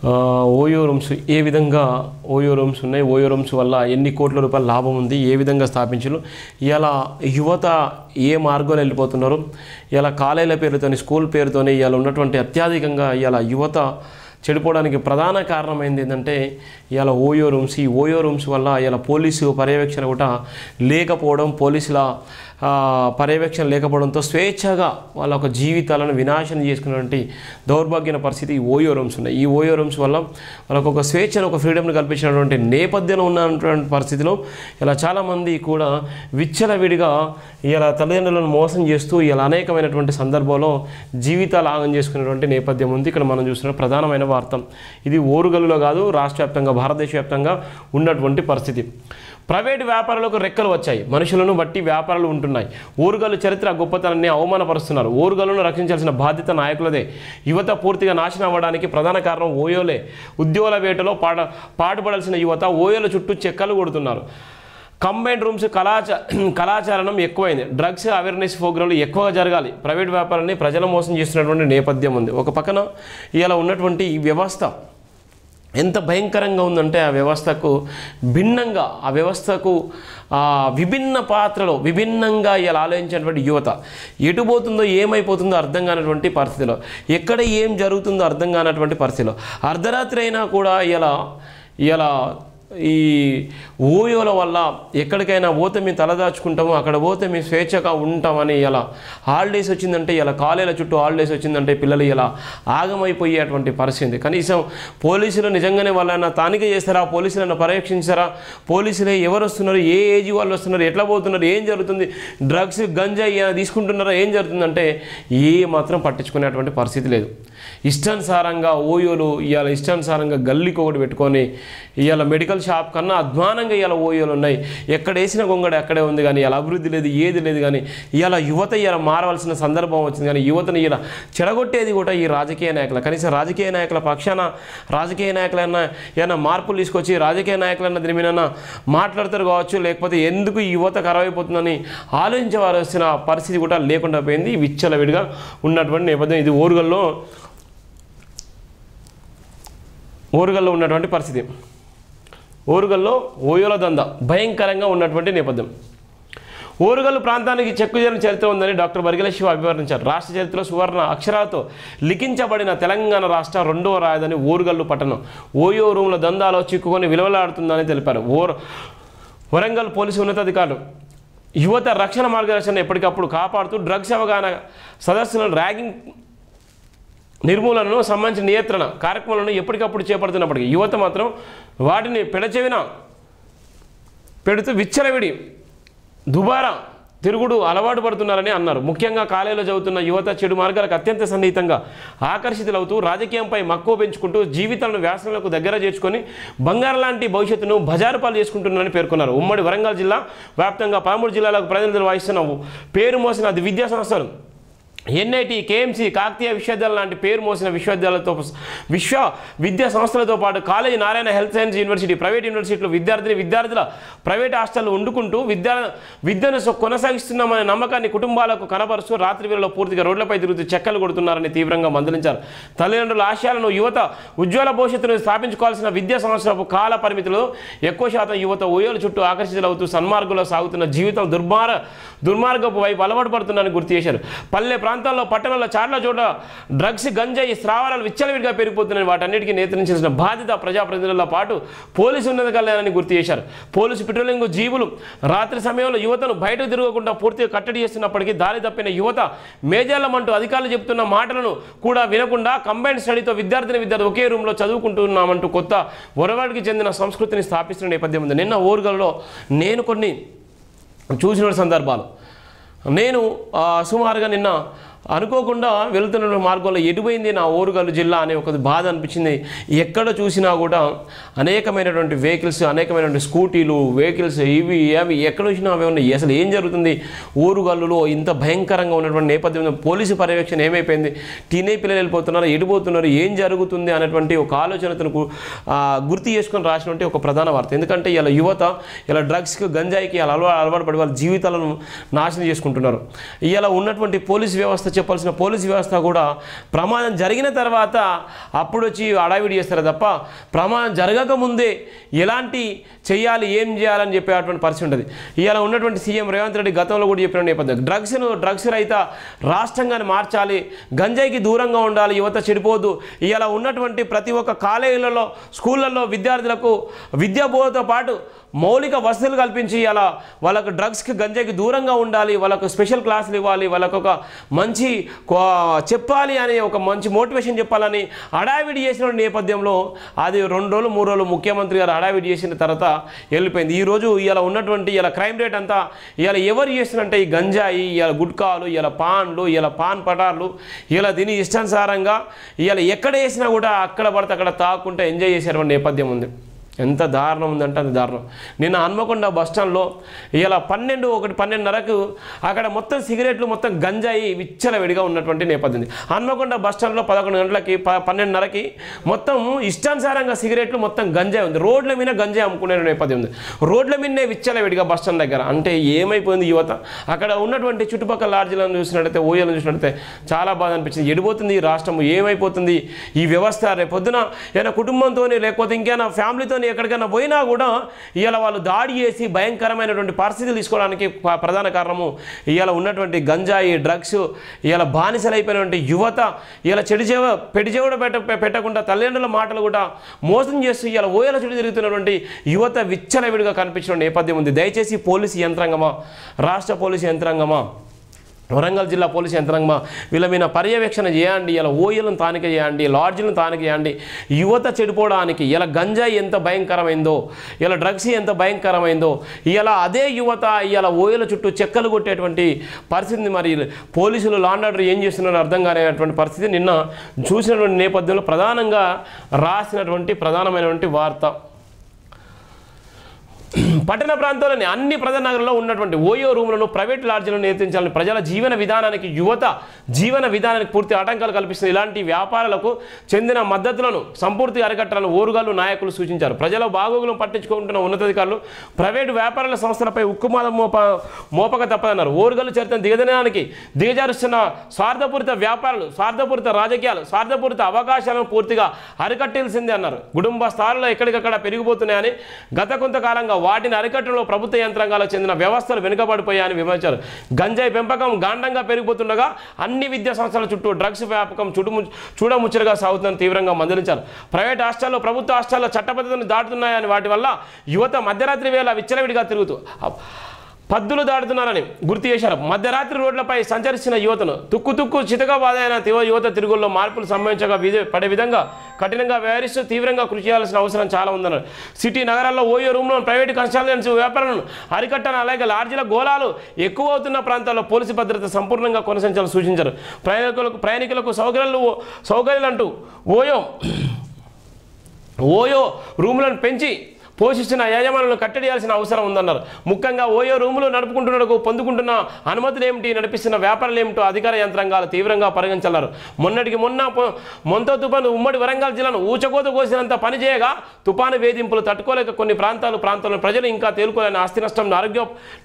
OYO rooms ఏ విధంగా OYO rooms ఉన్నాయి, OYO rooms వల్ల ఎన్ని కోట్ల రూపాయల లాభం ఉంది, ఏ విధంగా స్థాపించారు, ఇలా యువత ఏ మార్గంలో వెళ్ళిపోతున్నారు, ఇలా కాలేజీల పేరుతోని స్కూల్ పేరుతోని ఇలా ఉన్నటువంటి అత్యధికంగా ఇలా యువత చెడిపోవడానికి ప్రధాన కారణమైంది ఏంటంటే ఇలా ఓయో రూమ్స్. ఈ ఓయో రూమ్స్ వల్ల ఇలా పోలీసు పర్యవేక్షణ కూడా లేకపోవడం, పోలీసుల పర్యవేక్షణ లేకపోవడంతో స్వేచ్ఛగా వాళ్ళ ఒక జీవితాలను వినాశనం చేసుకున్నటువంటి దౌర్భాగ్యమైన పరిస్థితి ఈ ఓయో రూమ్స్ ఉన్నాయి. ఈ ఓయో రూమ్స్ వల్ల వాళ్ళకు ఒక స్వేచ్ఛను, ఒక ఫ్రీడమ్ని కల్పించినటువంటి నేపథ్యంలో ఉన్నటువంటి పరిస్థితిలో ఇలా చాలామంది కూడా విచ్చలవిడిగా ఇలా తల్లిదండ్రులను మోసం చేస్తూ ఇలా అనేకమైనటువంటి సందర్భంలో జీవితాలు ఆగం చేసుకునేటువంటి నేపథ్యం ఉంది. ఇక్కడ మనం చూస్తున్న ప్రధానమైన వార్త ఇది ఓరుగల్లులో కాదు, రాష్ట్ర వ్యాప్తంగా భారతదేశ వ్యాప్తంగా ఉన్నటువంటి పరిస్థితి. ప్రైవేటు వ్యాపారాలకు రెక్కలు వచ్చాయి, మనుషులను బట్టి వ్యాపారాలు ఉంటున్నాయి. ఓరుగల్లు చరిత్ర గొప్పతనాన్ని అవమానపరుస్తున్నారు. ఓరుగల్లును రక్షించాల్సిన బాధ్యత నాయకులదే. యువత పూర్తిగా నాశనం అవ్వడానికి ప్రధాన కారణం ఓయోలే. ఉద్యోగాల వేటలో పాటుపడాల్సిన యువత ఓయోల చుట్టూ చెక్కలు కొడుతున్నారు. కంబైన్డ్ రూమ్స్ కళాచారణం ఎక్కువైంది. డ్రగ్స్ అవేర్నెస్ ప్రోగ్రాంలు ఎక్కువగా జరగాలి. ప్రైవేట్ వ్యాపారాన్ని ప్రజల మోసం చేస్తున్నటువంటి నేపథ్యం ఉంది. ఒక పక్కన ఇలా ఉన్నటువంటి ఈ వ్యవస్థ ఎంత భయంకరంగా ఉందంటే ఆ వ్యవస్థకు భిన్నంగా, ఆ వ్యవస్థకు విభిన్న పాత్రలో విభిన్నంగా ఇలా ఆలోచించినటువంటి యువత ఎటుపోతుందో ఏమైపోతుందో అర్థం కానటువంటి పరిస్థితిలో, ఎక్కడ ఏం జరుగుతుందో అర్థం కానటువంటి పరిస్థితిలో, అర్ధరాత్రి అయినా కూడా ఇలా ఈ ఓయోల వల్ల ఎక్కడికైనా పోతే మేము తలదాచుకుంటాము, అక్కడ పోతే మేము స్వేచ్ఛగా ఉంటామని ఇలా హాలిడేస్ వచ్చిందంటే, ఇలా కాలేజీల చుట్టూ హాలిడేస్ వచ్చిందంటే పిల్లలు ఇలా ఆగమైపోయేటువంటి పరిస్థితి. కనీసం పోలీసులు నిజంగానే వాళ్ళైనా తానికే చేస్తారా, పోలీసులను పర్యవేక్షించారా, పోలీసులే ఎవరు వస్తున్నారు, ఏ ఏజ్ వాళ్ళు వస్తున్నారు, ఎట్లా పోతున్నారు, ఏం జరుగుతుంది, డ్రగ్స్ గంజాయి తీసుకుంటున్నారా, ఏం జరుగుతుందంటే ఏ మాత్రం పట్టించుకునేటువంటి పరిస్థితి లేదు. ఇష్టానుసారంగా ఓయోలు ఇవాళ ఇష్టానుసారంగా గల్లీకి ఒకటి పెట్టుకొని ఇవాళ మెడికల్ షాప్ కన్నా అధ్వానంగా ఇవాళ ఓయోలు ఉన్నాయి. ఎక్కడ వేసిన గొంగడి అక్కడే ఉంది, కానీ ఇలా అభివృద్ధి లేదు, ఏది లేదు. కానీ ఇవాళ యువత ఇలా మారవలసిన సందర్భం వచ్చింది, కానీ యువతను ఇలా చెడగొట్టేది కూడా ఈ రాజకీయ నాయకులు. కనీసం రాజకీయ నాయకుల పక్షాన రాజకీయ నాయకులన్నా ఏమైనా మార్పులు తీసుకొచ్చి రాజకీయ నాయకులన్నా దీని మీద మాట్లాడతారు కావచ్చు, లేకపోతే ఎందుకు ఈ యువత ఖరాబైపోతుందని ఆలోచించవలసిన పరిస్థితి కూడా లేకుండా పోయింది. విచ్చలవిడిగా ఉన్నటువంటి నేపథ్యం ఇది ఓరుగల్లో ఉన్నటువంటి పరిస్థితి. ఓరుగల్లో ఓయోల దందా భయంకరంగా ఉన్నటువంటి నేపథ్యం. ఓరుగల్లు ప్రాంతానికి చెక్కుచేరిన చరిత్ర ఉందని డాక్టర్ బరిగెల శివ అభివర్ణించారు. రాష్ట్ర చరిత్రలో సువర్ణ అక్షరాలతో లిఖించబడిన తెలంగాణ రాష్ట్ర రెండవ రాజధాని ఓరుగల్లు పట్టణం ఓయో రూముల దందాలో చిక్కుకొని విలువలాడుతుందని తెలిపారు. వరంగల్ పోలీసు ఉన్నతాధికారులు యువత రక్షణ మార్గదర్శనం ఎప్పటికప్పుడు కాపాడుతూ డ్రగ్స్ అవగాహన సదస్సులను, ర్యాగింగ్ నిర్మూలనను సంబంధించిన నియంత్రణ కార్యక్రమాలను ఎప్పటికప్పుడు చేపడుతున్నప్పటికీ యువత మాత్రం వాటిని పెడచెవిన పెడుతూ విచ్చలవిడి దుబారా తిరుగుడు అలవాటు పడుతున్నారని అన్నారు. ముఖ్యంగా కాలేజీలో చదువుతున్న యువత చెడు మార్గాలకు అత్యంత సన్నిహితంగా ఆకర్షితులవుతూ రాజకీయంపై మక్కువ పెంచుకుంటూ జీవితాలను వ్యాసనలకు దగ్గర చేర్చుకొని బంగారం లాంటి భవిష్యత్తును బజారు పాలు చేసుకుంటున్నారని పేర్కొన్నారు. ఉమ్మడి వరంగల్ జిల్లా వ్యాప్తంగా 13 జిల్లాలకు ప్రతినిధులు వహిస్తున్న పేరు మోసిన విద్యా సంస్థలు ఎన్ఐటి, కేఎంసీ, కాకతీయ విశ్వవిద్యాలయం లాంటి పేరు మోసిన విద్యా సంస్థలతో పాటు college, Narayana health science university, private యూనివర్సిటీలు విద్యార్థుల ప్రైవేట్ హాస్టల్ వండుకుంటూ విద్యను కొనసాగిస్తున్నామనే నమ్మకాన్ని కుటుంబాలకు కనబరుస్తూ రాత్రి వేళలో పూర్తిగా రోడ్లపై తిరుగుతూ చెక్కలు కొడుతున్నారని తీవ్రంగా మందలించారు. తల్లిదండ్రుల ఆశయాలను, యువత ఉజ్వల భవిష్యత్తును స్థాపించుకోవాల్సిన విద్యా సంస్థల కాల పరిమితులు ఎక్కువ శాతం యువత ఓయోల చుట్టూ ఆకర్షితులవుతూ సన్మార్గంలో సాగుతున్న జీవితం దుర్మార్గపు వైపు అలవాటు పడుతుందని గుర్తు చేశారు. పల్లె ప్రాంతాల్లో, పట్టణాల్లో చాలా చోట డ్రగ్స్, గంజాయి స్రావాలు విచ్చలవిడిగా పెరిగిపోతున్నాయి. వాటన్నిటికీ నియంత్రించాల్సిన బాధ్యత ప్రజాప్రతినిధులతో పాటు పోలీసు ఉన్నతాధికారులని గుర్తు చేశారు. పోలీసు పెట్రోలింగ్ జీబులు రాత్రి సమయంలో యువతను బయటకు తిరగకుండా పూర్తిగా కట్టడి చేస్తున్నప్పటికీ దారి తప్పిన యువత మేజాలమంటూ అధికారులు చెబుతున్న మాటలను కూడా వినకుండా కంబైన్డ్ స్టడీతో విద్యార్థి ఒకే రూమ్లో చదువుకుంటున్నామంటూ కొత్త ఒరవాడికి చెందిన సంస్కృతిని స్థాపిస్తున్న నేపథ్యం ఉంది. నిన్న ఓరుగల్లో నేను కొన్ని చూసిన సందర్భాలు, నేను సుమారుగా నిన్న అనుకోకుండా వెళ్తున్న మార్గంలో ఎటుపోయింది నా ఓరుగల్లు జిల్లా అనే ఒక బాధ అనిపించింది. ఎక్కడ చూసినా కూడా అనేకమైనటువంటి వెహికల్స్, అనేకమైనటువంటి స్కూటీలు, వెహికల్స్ ఇవి అవి ఎక్కడ చూసినా అవి ఉన్నాయి. అసలు ఏం జరుగుతుంది ఓరుగల్లులో? ఇంత భయంకరంగా ఉన్నటువంటి నేపథ్యంలో పోలీసు పర్యవేక్షణ ఏమైపోయింది? టీనేజ్ పిల్లలు వెళ్ళిపోతున్నారు, ఎడిపోతున్నారు, ఏం జరుగుతుంది అనేటువంటి ఒక ఆలోచనను గుర్తు చేసుకొని రాసినటువంటి ఒక ప్రధాన వార్త. ఎందుకంటే ఇలా యువత ఇలా డ్రగ్స్కి, గంజాయికి అలవాటు పడి వాళ్ళ జీవితాలను నాశనం చేసుకుంటున్నారు. ఇలా ఉన్నటువంటి పోలీసు వ్యవస్థ చెప్పాల్సిన పోలీసు వ్యవస్థ కూడా ప్రమాదం జరిగిన తర్వాత అప్పుడు వచ్చి హడావిడి చేస్తారు తప్ప ప్రమాదం జరగకముందే ఎలాంటి చేయాలి ఏం చేయాలని చెప్పేటువంటి పరిస్థితి ఉంటుంది. ఇలా ఉన్నటువంటి సీఎం రేవంత్ రెడ్డి గతంలో కూడా చెప్పిన నేపథ్యం డ్రగ్స్ రహిత రాష్ట్రంగానే మార్చాలి, గంజాయికి దూరంగా ఉండాలి, యువత చెడిపోవద్దు. ఇలా ఉన్నటువంటి ప్రతి ఒక్క కాలేజీలలో స్కూళ్ళల్లో విద్యార్థులకు విద్యాబోధతో పాటు మౌలిక వసతులు కల్పించి అలా వాళ్ళకు డ్రగ్స్కి గంజాయికి దూరంగా ఉండాలి, వాళ్ళకు స్పెషల్ క్లాసులు ఇవ్వాలి, వాళ్ళకు ఒక మంచి చెప్పాలి అని ఒక మంచి మోటివేషన్ చెప్పాలని హడావిడి చేసిన నేపథ్యంలో అది 2 రోజులు 3 రోజులు ముఖ్యమంత్రి గారు హడావిడి చేసిన తర్వాత వెళ్ళిపోయింది. ఈరోజు ఇలా ఉన్నటువంటి ఇలా క్రైమ్ రేట్ అంతా ఇలా ఎవరు చేస్తున్నారంటే ఈ గంజాయి, ఇలా గుట్కాలు, ఇలా పాన్లు, ఇలా పాన్ పటార్లు, ఇలా దీని ఇష్టానుసారంగా ఇలా ఎక్కడ వేసినా కూడా అక్కడ పడితే అక్కడ తాకుంటే ఎంజాయ్ చేసేటువంటి నేపథ్యం ఉంది. ఎంత దారుణం ఉందంటే అంత దారుణం. నిన్న హన్మకొండ బస్టాండ్లో ఇలా 12:30కు అక్కడ మొత్తం సిగరెట్లు మొత్తం గంజాయి విచ్చలవిడిగా ఉన్నటువంటి నేపథ్యం. హన్మకొండ బస్టాండ్లో 11 గంటలకి 12:30కి మొత్తం ఇష్టానుసారంగా సిగరెట్లు మొత్తం గంజాయి ఉంది. రోడ్ల మీద గంజాయి అమ్ముకునే నేపథ్యం ఉంది. రోడ్ల మీదనే విచ్చలవిడిగా బస్టాండ్ దగ్గర. అంటే ఏమైపోయింది యువత? అక్కడ ఉన్నటువంటి చుట్టుపక్కల లాడ్జీలను చూసినట్టయితే, ఓయలను చూసినట్టయితే చాలా బాధ అనిపించింది. ఎడిపోతుంది ఈ రాష్ట్రం, ఏమైపోతుంది ఈ వ్యవస్థ? రేపొద్దున ఏదైనా కుటుంబంతో లేకపోతే ఇంకేమైనా ఫ్యామిలీతో ఎక్కడికైనా పోయినా కూడా ఇలా వాళ్ళు దాడి చేసి భయంకరమైనటువంటి పరిస్థితులు తీసుకోవడానికి ప్రధాన కారణము ఇలా ఉన్నటువంటి గంజాయి, డ్రగ్స్, ఇలా బానిసలైపోయినటువంటి యువత ఇలా పెడిచెవిడ పెట్టకుండా తల్లిదండ్రుల మాటలు కూడా మోసం చేస్తూ ఇలా ఓయల చుట్టూ తిరుగుతున్నటువంటి యువత విచ్చలవిడిగా కనిపించిన నేపథ్యం ఉంది. దయచేసి పోలీసు యంత్రాంగమా, రాష్ట్ర పోలీసు యంత్రాంగమా, వరంగల్ జిల్లా పోలీసు యంత్రాంగమా, వీళ్ళ మీద పర్యవేక్షణ చేయండి. ఇలా ఓయలను తానిక చేయండి, లాడ్జీలను తానిక చేయండి. యువత చెడిపోవడానికి ఇలా గంజాయి ఎంత భయంకరమైందో, ఇలా డ్రగ్స్ ఎంత భయంకరమైందో, ఇలా అదే యువత ఇలా ఓయల చుట్టూ చెక్కలు కొట్టేటువంటి పరిస్థితిని మరి పోలీసులు లా అండ్ ఆర్డర్ ఏం చేస్తున్నారో అర్థం కానేటువంటి పరిస్థితి నిన్న చూసినటువంటి నేపథ్యంలో ప్రధానంగా రాసినటువంటి ప్రధానమైనటువంటి వార్త. పట్టణ ప్రాంతాల్లోని అన్ని ప్రధాన నగరంలో ఉన్నటువంటి ఓయో రూములను ప్రైవేట్ లాడ్జీలను నియంత్రించాలని, ప్రజల జీవన విధానానికి యువత జీవన విధానానికి పూర్తి ఆటంకాలు కల్పిస్తున్న ఇలాంటి వ్యాపారాలకు చెందిన మద్దతులను సంపూర్తిగా అరికట్టాలని ఓరుగల్లు నాయకులు సూచించారు. ప్రజల బాగోగులను పట్టించుకుంటున్న ఉన్నతాధికారులు ప్రైవేటు వ్యాపారాల సంస్థలపై ఉక్కుమాదం మోపక తప్పదన్నారు. ఓరుగల్లు చరిత్రను దిగజానికి దిగజారుస్తున్న స్వార్థపూరిత వ్యాపారాలు, స్వార్థపూరిత రాజకీయాలు, స్వార్థపూరిత అవకాశాలను పూర్తిగా అరికట్టాల్సిందే అన్నారు. కుటుంబ స్థాయిలో ఎక్కడికక్కడ పెరిగిపోతున్నాయని, గత కొంతకాలంగా వాటిని అరికట్టడంలో ప్రభుత్వ యంత్రాంగాలకు చెందిన వ్యవస్థలు వెనుకబడిపోయాయని విమర్శించారు. గంజాయి పెంపకం గాండంగా పెరిగిపోతుండగా అన్ని విద్యా సంస్థల చుట్టూ డ్రగ్స్ వ్యాపకం చూడముచ్చటగా సాగుతుందని తీవ్రంగా మందలించారు. ప్రైవేట్ హాస్టల్లో ప్రభుత్వ హాస్టల్లో చట్టబద్ధతను దాటుతున్నాయని, వాటి వల్ల యువత మధ్యరాత్రి వేళ విచ్చలవిడిగా తిరుగుతూ పద్దులు దాడుతున్నారని గుర్తు చేశారు. మధ్యరాత్రి రోడ్లపై సంచరిస్తున్న యువతను తుక్కు చితగా బాధైన యువత తిరుగుల్లో మార్పులు సంభవించగా పడే విధంగా కఠినంగా వ్యవహరిస్తూ తీవ్రంగా కృషి చేయాల్సిన అవసరం చాలా ఉందన్నారు. సిటీ నగరాల్లో ఓయో రూమ్లో ప్రైవేట్ కన్సల్టెన్సీ వ్యాపారాలను అరికట్టను, అలాగే లాడ్జీల గోళాలు ఎక్కువ అవుతున్న ప్రాంతాల్లో పోలీసు భద్రత సంపూర్ణంగా కొనసాగించాలని సూచించారు. ప్రయాణికులకు సౌకర్యాలు అంటూ ఓయో రూములను పెంచి పోషిస్తున్న యాజమానులను కట్టడియాల్సిన అవసరం ఉందన్నారు. ముఖ్యంగా ఓయో రూములు నడుపుకుంటున్నకు పొందుకుంటున్న అనుమతులు ఏమిటి, నడిపిస్తున్న వ్యాపారాలు ఏమిటో అధికార యంత్రాంగాలు తీవ్రంగా పరిగణించారు. మొంతో తుఫాను ఉమ్మడి వరంగల్ జిల్లాను ఊచకోత కోసినంత పని చేయగా తుఫాను వేధింపులు తట్టుకోలేక కొన్ని ప్రాంతాల్లో ప్రజలు ఇంకా తేలుకోలేని ఆస్తి నష్టం, ఆరోగ్య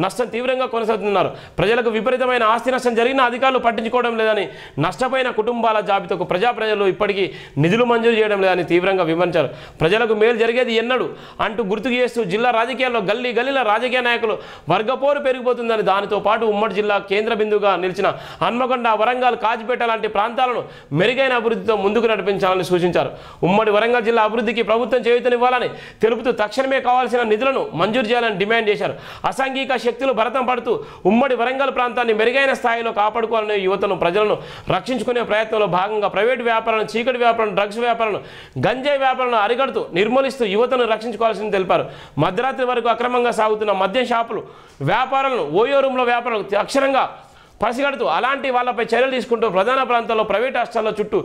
నష్టం తీవ్రంగా కొనసాగుతున్నారు. ప్రజలకు విపరీతమైన ఆస్తి నష్టం జరిగిన అధికారులు పట్టించుకోవడం లేదని, నష్టపోయిన కుటుంబాల జాబితాకు ప్రజలు ఇప్పటికీ నిధులు మంజూరు చేయడం లేదని తీవ్రంగా విమర్శించారు. ప్రజలకు మేలు జరిగేది ఎన్నడూ అంటూ గుర్తు చేస్తూ జిల్లా రాజకీయాల్లో గల్లీల రాజకీయ నాయకులు వర్గపోరు పెరిగిపోతుందని, దానితో పాటు ఉమ్మడి జిల్లా కేంద్ర బిందువుగా నిలిచిన హన్మకొండ, వరంగల్, కాజిపేట లాంటి ప్రాంతాలను మెరుగైన అభివృద్ధితో ముందుకు నడిపించాలని సూచించారు. ఉమ్మడి వరంగల్ జిల్లా అభివృద్ధికి ప్రభుత్వం చేయూతనివ్వాలని తెలుపుతూ తక్షణమే కావాల్సిన నిధులను మంజూరు చేయాలని డిమాండ్ చేశారు. అసాంఘిక శక్తులు భరతం పడుతూ ఉమ్మడి వరంగల్ ప్రాంతాన్ని మెరుగైన స్థాయిలో కాపాడుకోవాలని, యువతను ప్రజలను రక్షించుకునే ప్రయత్నంలో భాగంగా ప్రైవేటు వ్యాపారాలను, చీకటి వ్యాపారాలను, డ్రగ్స్ వ్యాపారాలను, గంజాయి వ్యాపారాలను అరికడుతూ నిర్మూలిస్తూ యువతను రక్షించుకోవాల్సిన తెలిపారు. మధ్యరాత్రి వరకు అక్రమంగా సాగుతున్న మద్యం షాపులు వ్యాపారాలను, ఓయో రూమ్ల వ్యాపారాలు అక్షరంగా పసిగడుతూ అలాంటి వాళ్ళపై చర్యలు తీసుకుంటూ ప్రధాన ప్రాంతాల్లో ప్రైవేట్ హాస్టళ్ల చుట్టూ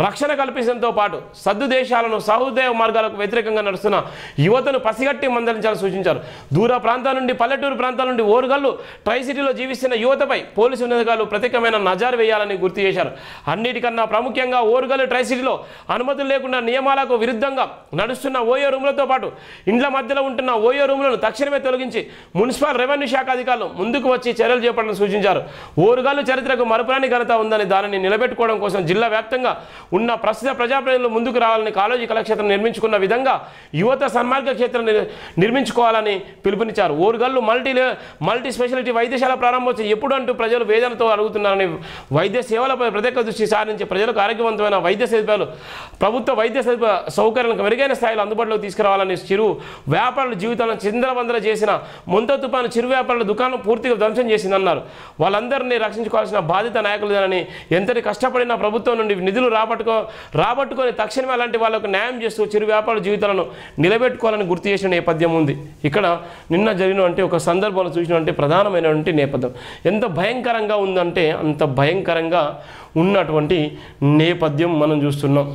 రక్షణ కల్పించడంతో పాటు సద్దు దేశాలను, సహోదయ మార్గాలకు వ్యతిరేకంగా నడుస్తున్న యువతను పసిగట్టి మందలించాలని సూచించారు. దూర ప్రాంతాల నుండి, పల్లెటూరు ప్రాంతాల నుండి ఓరుగల్లు, ట్రై సిటీలో జీవిస్తున్న యువతపై పోలీసు ఉన్నతాధికారులు ప్రత్యేకమైన నజర్ వేయాలని గుర్తు చేశారు. అన్నిటికన్నా ప్రాముఖ్యంగా ఓరుగల్లు, ట్రై సిటీలో అనుమతులు లేకుండా నియమాలకు విరుద్ధంగా నడుస్తున్న ఓయో రూములతో పాటు ఇండ్ల మధ్యలో ఉంటున్న ఓయో రూములను తక్షణమే తొలగించి మున్సిపల్ రెవెన్యూ శాఖ అధికారులు ముందుకు వచ్చి చర్యలు చేపట్టాలని సూచించారు. ఓరుగల్లు చరిత్రకు మరపురాని ఘనత ఉందని దానిని నిలబెట్టుకోవడం కోసం జిల్లా వ్యాప్తంగా ఉన్న ప్రస్తుత ప్రజాప్రతినిధులు ముందుకు రావాలని కాళోజీ కళాక్షేత్రం నిర్మించుకున్న విధంగా యువత సన్మార్గ క్షేత్రం నిర్మించుకోవాలని పిలుపునిచ్చారు. ఓరుగల్లు మల్టీ స్పెషాలిటీ వైద్యశాల ప్రారంభోత్సవం ఎప్పుడు అంటూ ప్రజలు వేదనతో అడుగుతున్నారని వైద్య సేవలపై ప్రత్యేక దృష్టి సారించి ప్రజలకు ఆరోగ్యవంతమైన వైద్య సదుపాయాలు ప్రభుత్వ వైద్య సౌకర్యాలకు మెరుగైన స్థాయిలో అందుబాటులోకి తీసుకురావాలని చిరు వ్యాపారుల జీవితాలను చిందరవందర చేసిన ముంత తుపాను చిరు వ్యాపారుల దుకాణం పూర్తిగా ధ్వంసం చేసిందన్నారు. వాళ్ళందరినీ రక్షించుకోవాల్సిన బాధ్యత నాయకులదేనని, ఎంతటి కష్టపడిన ప్రభుత్వం నుండి నిధులు రాబట్టుకొని తక్షణమే అలాంటి వాళ్ళకు న్యాయం చేస్తూ చిరు వ్యాపారుల జీవితాలను నిలబెట్టుకోవాలని గుర్తు చేసిన నేపథ్యం ఉంది. ఇక్కడ నిన్న జరిగినటువంటి ఒక సందర్భంలో చూసినటువంటి ప్రధానమైనటువంటి నేపథ్యం ఎంత భయంకరంగా ఉందంటే అంత భయంకరంగా ఉన్నటువంటి నేపథ్యం మనం చూస్తున్నాం.